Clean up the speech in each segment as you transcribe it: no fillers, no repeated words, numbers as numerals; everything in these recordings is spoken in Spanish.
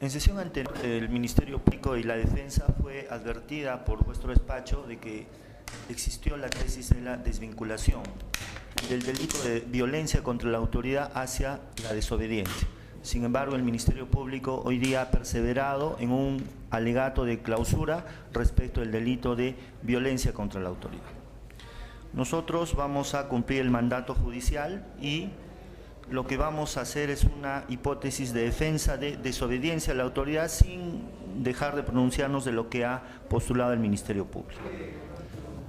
En sesión anterior, el Ministerio Público y la Defensa fue advertida por vuestro despacho de que existió la tesis de la desvinculación del delito de violencia contra la autoridad hacia la desobediencia. Sin embargo, el Ministerio Público hoy día ha perseverado en un alegato de clausura respecto del delito de violencia contra la autoridad. Nosotros vamos a cumplir el mandato judicial y lo que vamos a hacer es una hipótesis de defensa de desobediencia a la autoridad sin dejar de pronunciarnos de lo que ha postulado el Ministerio Público.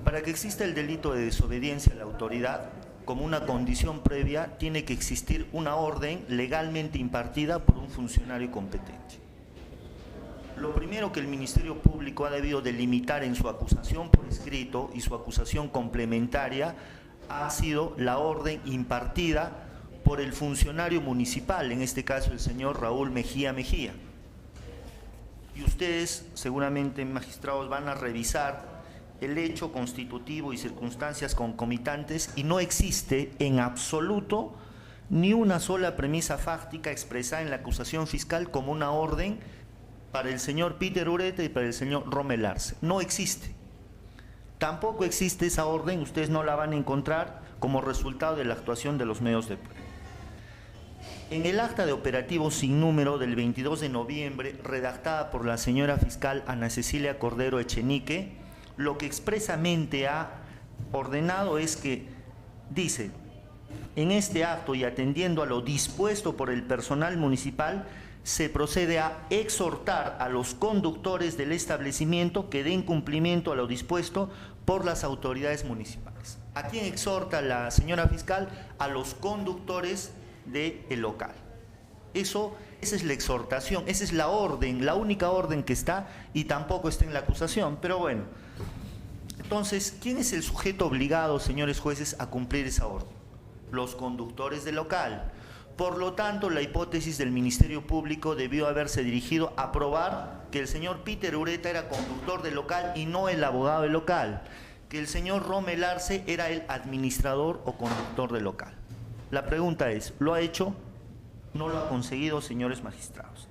Para que exista el delito de desobediencia a la autoridad, como una condición previa, tiene que existir una orden legalmente impartida por un funcionario competente. Lo primero que el Ministerio Público ha debido delimitar en su acusación por escrito y su acusación complementaria ha sido la orden impartida por el funcionario municipal, en este caso el señor Raúl Mejía Mejía. Y ustedes, seguramente magistrados, van a revisar el hecho constitutivo y circunstancias concomitantes y no existe en absoluto ni una sola premisa fáctica expresada en la acusación fiscal como una orden para el señor Peter Ureta y para el señor Rommel Arce. No existe. Tampoco existe esa orden, ustedes no la van a encontrar como resultado de la actuación de los medios de prueba. En el acta de operativo sin número del 22 de noviembre, redactada por la señora fiscal Ana Cecilia Cordero Echenique, lo que expresamente ha ordenado es que, dice, en este acto y atendiendo a lo dispuesto por el personal municipal, se procede a exhortar a los conductores del establecimiento que den cumplimiento a lo dispuesto por las autoridades municipales. ¿A quién exhorta la señora fiscal? A los conductores del local. Esa es la exhortación, esa es la orden, la única orden que está y tampoco está en la acusación, pero bueno. Entonces, ¿quién es el sujeto obligado, señores jueces, a cumplir esa orden? Los conductores del local. Por lo tanto, la hipótesis del Ministerio Público debió haberse dirigido a probar que el señor Peter Ureta era conductor del local y no el abogado del local, que el señor Rommel Arce era el administrador o conductor del local. La pregunta es, ¿lo ha hecho? No lo ha conseguido, señores magistrados.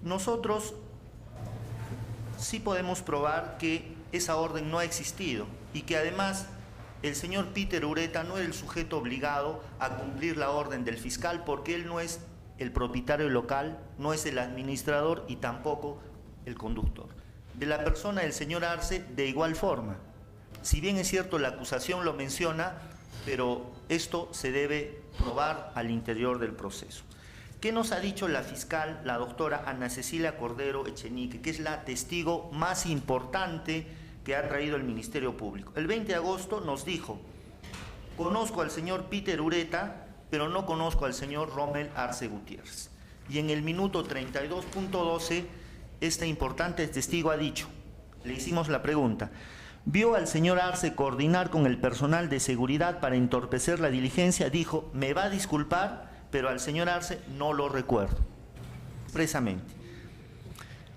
Nosotros sí podemos probar que esa orden no ha existido y que además el señor Peter Ureta no es el sujeto obligado a cumplir la orden del fiscal porque él no es el propietario local, no es el administrador y tampoco el conductor. De la persona del señor Arce, de igual forma. Si bien es cierto la acusación lo menciona, pero esto se debe probar al interior del proceso. ¿Qué nos ha dicho la fiscal, la doctora Ana Cecilia Cordero Echenique, que es la testigo más importante que ha traído el Ministerio Público? El 20 de agosto nos dijo, conozco al señor Peter Ureta, pero no conozco al señor Rommel Arce Gutiérrez. Y en el minuto 32.12, este importante testigo ha dicho, le hicimos la pregunta, ¿vio al señor Arce coordinar con el personal de seguridad para entorpecer la diligencia? Dijo, me va a disculpar, pero al señor Arce no lo recuerdo, expresamente.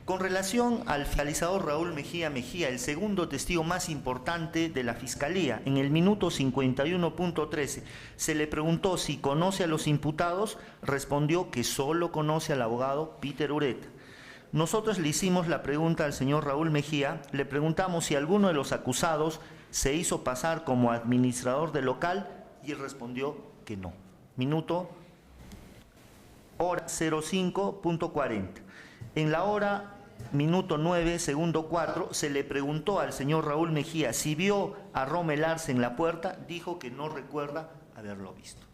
Con relación al fiscalizador Raúl Mejía Mejía, el segundo testigo más importante de la Fiscalía, en el minuto 51.13, se le preguntó si conoce a los imputados, respondió que solo conoce al abogado Peter Ureta. Nosotros le hicimos la pregunta al señor Raúl Mejía, le preguntamos si alguno de los acusados se hizo pasar como administrador del local y él respondió que no. Hora 05.40. En la hora, minuto 9, segundo 4, se le preguntó al señor Raúl Mejía si vio a Rommel Arce en la puerta, dijo que no recuerda haberlo visto.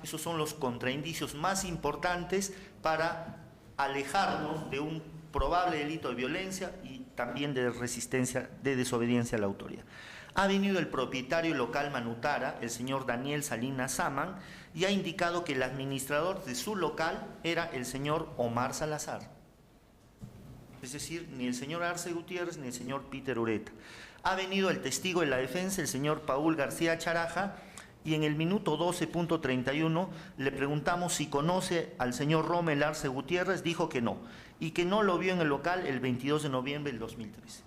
Esos son los contraindicios más importantes para alejarnos de un probable delito de violencia y también de resistencia, de desobediencia a la autoridad. Ha venido el propietario local Manutara, el señor Daniel Salinas Saman, y ha indicado que el administrador de su local era el señor Omar Salazar. Es decir, ni el señor Arce Gutiérrez ni el señor Peter Ureta. Ha venido el testigo de la defensa, el señor Paul García Charaja, y en el minuto 12.31 le preguntamos si conoce al señor Rommel Arce Gutiérrez, dijo que no, y que no lo vio en el local el 22 de noviembre del 2013.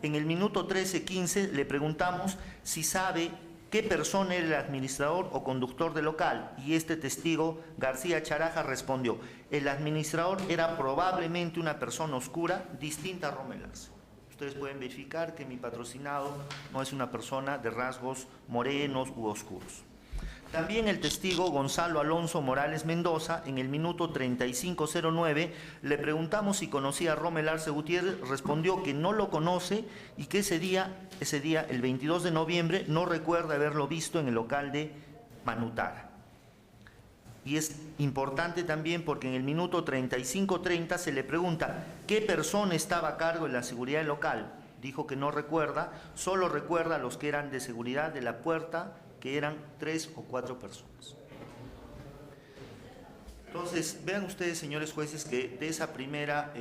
En el minuto 13.15 le preguntamos si sabe ¿qué persona era el administrador o conductor del local? Y este testigo, García Charaja, respondió: el administrador era probablemente una persona oscura distinta a Rommel Arce. Ustedes pueden verificar que mi patrocinado no es una persona de rasgos morenos u oscuros. También el testigo Gonzalo Alonso Morales Mendoza, en el minuto 3509, le preguntamos si conocía a Rommel Arce Gutiérrez, respondió que no lo conoce y que ese día, el 22 de noviembre, no recuerda haberlo visto en el local de Manutara. Y es importante también porque en el minuto 35:30 se le pregunta ¿qué persona estaba a cargo de la seguridad del local? Dijo que no recuerda, solo recuerda a los que eran de seguridad de la puerta, que eran 3 o 4 personas. Entonces, vean ustedes, señores jueces, que de esa primera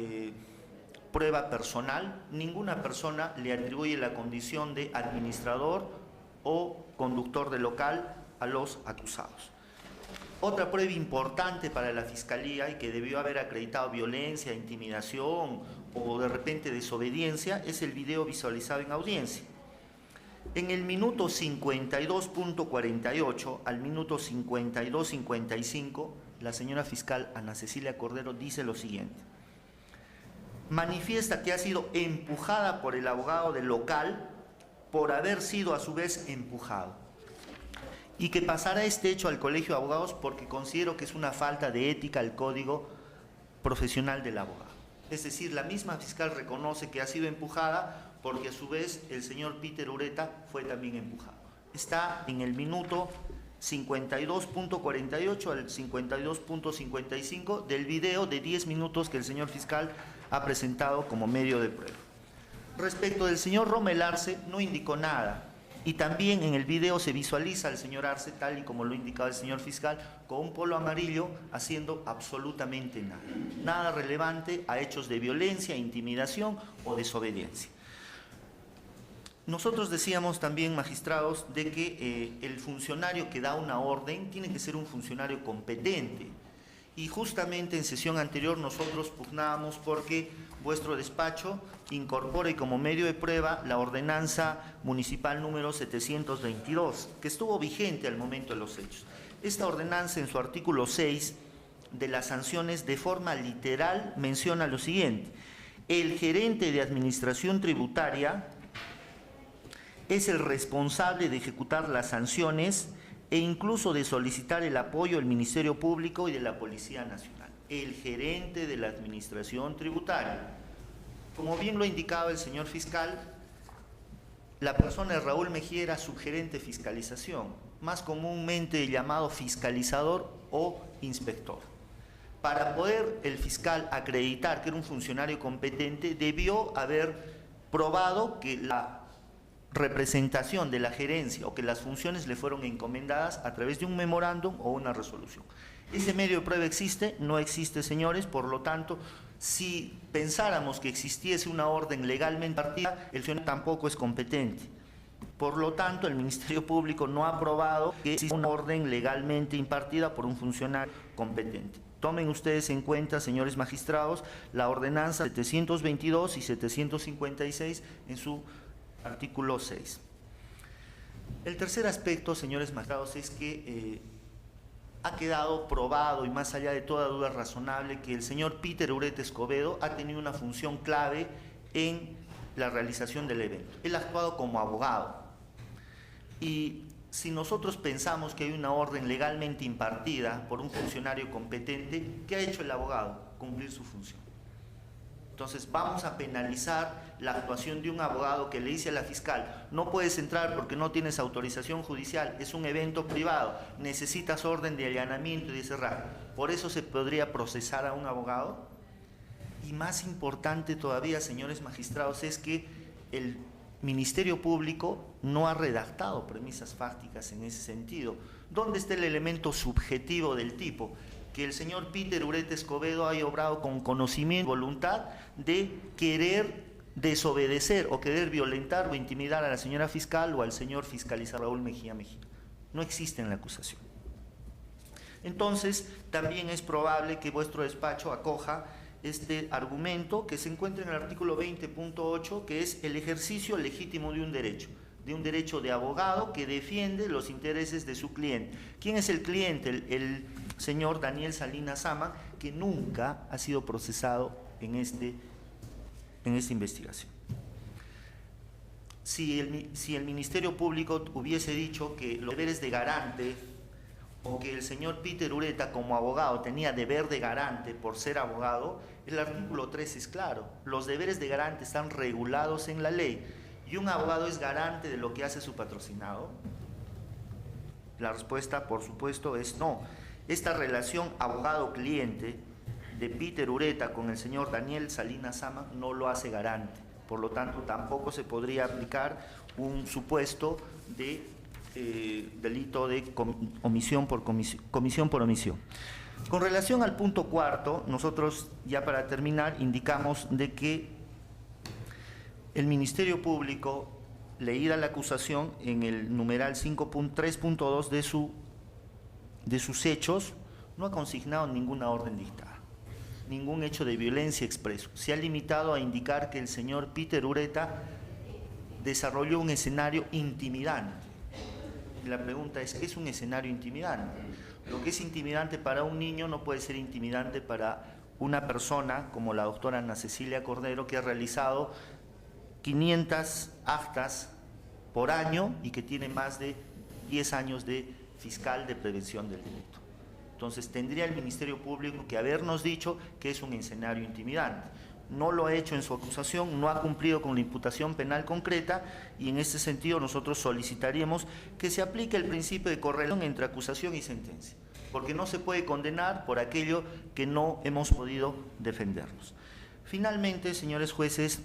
prueba personal, ninguna persona le atribuye la condición de administrador o conductor del local a los acusados. Otra prueba importante para la Fiscalía y que debió haber acreditado violencia, intimidación o de repente desobediencia es el video visualizado en audiencia. En el minuto 52.48 al minuto 52.55, la señora fiscal Ana Cecilia Cordero dice lo siguiente: manifiesta que ha sido empujada por el abogado del local por haber sido a su vez empujado, y que pasará este hecho al Colegio de Abogados porque considero que es una falta de ética al Código Profesional del Abogado. Es decir, la misma fiscal reconoce que ha sido empujada porque a su vez el señor Peter Ureta fue también empujado. Está en el minuto 52.48 al 52.55 del video de 10 minutos que el señor fiscal ha presentado como medio de prueba. Respecto del señor Rommel Arce, no indicó nada. Y también en el video se visualiza al señor Arce, tal y como lo indicaba el señor fiscal, con un polo amarillo haciendo absolutamente nada. Nada relevante a hechos de violencia, intimidación o desobediencia. Nosotros decíamos también, magistrados, de que el funcionario que da una orden tiene que ser un funcionario competente. Y justamente en sesión anterior nosotros pugnábamos porque vuestro despacho incorpore como medio de prueba la ordenanza municipal número 722, que estuvo vigente al momento de los hechos. Esta ordenanza, en su artículo 6 de las sanciones, de forma literal menciona lo siguiente: el gerente de administración tributaria es el responsable de ejecutar las sanciones e incluso de solicitar el apoyo del Ministerio Público y de la Policía Nacional. El gerente de la administración tributaria. Como bien lo indicaba el señor fiscal, la persona de Raúl Mejía era subgerente de fiscalización, más comúnmente llamado fiscalizador o inspector. Para poder el fiscal acreditar que era un funcionario competente, debió haber probado que la representación de la gerencia o que las funciones le fueron encomendadas a través de un memorándum o una resolución. Ese medio de prueba existe, no existe, señores, por lo tanto, si pensáramos que existiese una orden legalmente impartida, el señor tampoco es competente. Por lo tanto, el Ministerio Público no ha probado que existe una orden legalmente impartida por un funcionario competente. Tomen ustedes en cuenta, señores magistrados, la ordenanza 722 y 756 en su artículo 6. El tercer aspecto, señores magistrados, es que ha quedado probado y más allá de toda duda razonable que el señor Peter Ureta Escobedo ha tenido una función clave en la realización del evento. Él ha actuado como abogado. Y si nosotros pensamos que hay una orden legalmente impartida por un funcionario competente, ¿qué ha hecho el abogado? Cumplir su función. Entonces vamos a penalizar la actuación de un abogado que le dice a la fiscal: no puedes entrar porque no tienes autorización judicial, es un evento privado, necesitas orden de allanamiento y de cerrar. ¿Por eso se podría procesar a un abogado? Y más importante todavía, señores magistrados, es que el Ministerio Público no ha redactado premisas fácticas en ese sentido. ¿Dónde está el elemento subjetivo del tipo? Que el señor Peter Ureta Escobedo haya obrado con conocimiento y voluntad de querer desobedecer o querer violentar o intimidar a la señora fiscal o al señor fiscalizador Raúl Mejía Mejía. No existe en la acusación. Entonces, también es probable que vuestro despacho acoja este argumento que se encuentra en el artículo 20.8, que es el ejercicio legítimo de un derecho. de un derecho de abogado que defiende los intereses de su cliente. ¿Quién es el cliente? El señor Daniel Salinas Sama, que nunca ha sido procesado en esta investigación. Si el Ministerio Público hubiese dicho que los deberes de garante o que el señor Peter Ureta como abogado tenía deber de garante por ser abogado, el artículo 3 es claro, los deberes de garante están regulados en la ley y un abogado es garante de lo que hace su patrocinado. La respuesta, por supuesto, es no. Esta relación abogado-cliente de Peter Ureta con el señor Daniel Salinas Sama no lo hace garante, por lo tanto tampoco se podría aplicar un supuesto de delito de comisión por omisión. Con relación al punto cuarto, nosotros ya para terminar indicamos de que el Ministerio Público, leída la acusación en el numeral 5.3.2 de sus hechos, no ha consignado ninguna orden dictada, ningún hecho de violencia expreso. Se ha limitado a indicar que el señor Peter Ureta desarrolló un escenario intimidante. La pregunta es, ¿qué es un escenario intimidante? Lo que es intimidante para un niño no puede ser intimidante para una persona como la doctora Ana Cecilia Cordero, que ha realizado 500 actas por año y que tiene más de 10 años de fiscal de prevención del delito. Entonces tendría el Ministerio Público que habernos dicho que es un escenario intimidante. No lo ha hecho en su acusación, no ha cumplido con la imputación penal concreta y en este sentido nosotros solicitaríamos que se aplique el principio de correlación entre acusación y sentencia, porque no se puede condenar por aquello que no hemos podido defendernos. Finalmente, señores jueces,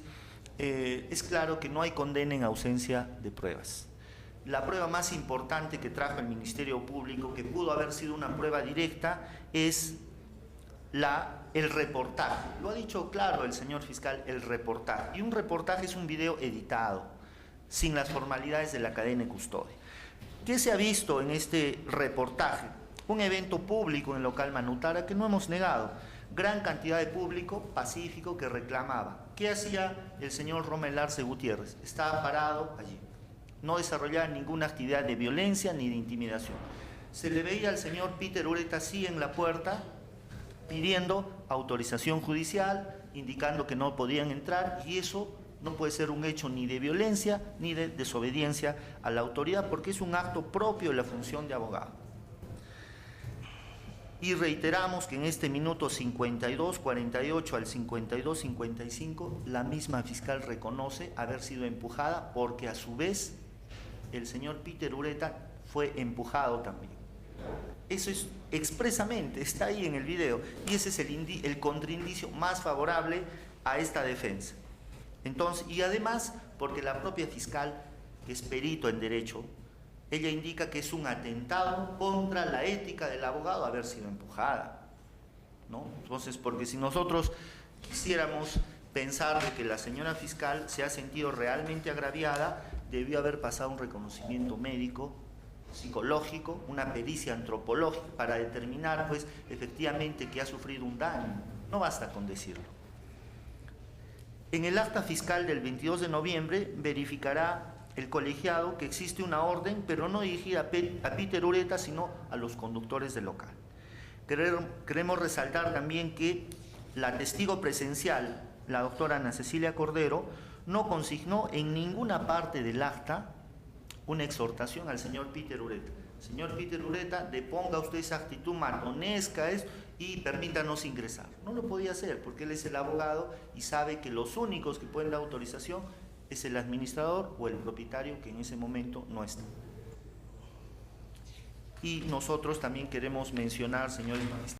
es claro que no hay condena en ausencia de pruebas. La prueba más importante que trajo el Ministerio Público, que pudo haber sido una prueba directa, es el reportaje. Lo ha dicho claro el señor fiscal, el reportaje. Y un reportaje es un video editado, sin las formalidades de la cadena de custodia. ¿Qué se ha visto en este reportaje? Un evento público en el local Manutara que no hemos negado. Gran cantidad de público pacífico que reclamaba. ¿Qué hacía el señor Rommel Arce Gutiérrez? Estaba parado allí. No desarrollaba ninguna actividad de violencia ni de intimidación. Se le veía al señor Peter Ureta así en la puerta, pidiendo autorización judicial, indicando que no podían entrar, y eso no puede ser un hecho ni de violencia ni de desobediencia a la autoridad, porque es un acto propio de la función de abogado. Y reiteramos que en este minuto 52:48 al 52:55 la misma fiscal reconoce haber sido empujada, porque a su vez el señor Peter Ureta fue empujado también. Eso es expresamente, está ahí en el video, y ese es el contraindicio más favorable a esta defensa. Entonces, y además, porque la propia fiscal, que es perito en derecho, ella indica que es un atentado contra la ética del abogado haber sido empujada, ¿no? Entonces, porque si nosotros quisiéramos pensar de que la señora fiscal se ha sentido realmente agraviada, debió haber pasado un reconocimiento médico, psicológico, una pericia antropológica para determinar pues efectivamente que ha sufrido un daño. No basta con decirlo. En el acta fiscal del 22 de noviembre verificará el colegiado que existe una orden, pero no dirigida a Peter Ureta, sino a los conductores del local. Queremos resaltar también que la testigo presencial, la doctora Ana Cecilia Cordero, no consignó en ninguna parte del acta una exhortación al señor Peter Ureta. Señor Peter Ureta, deponga usted esa actitud matonesca y permítanos ingresar. No lo podía hacer porque él es el abogado y sabe que los únicos que pueden dar autorización es el administrador o el propietario, que en ese momento no está. Y nosotros también queremos mencionar, señores magistrados,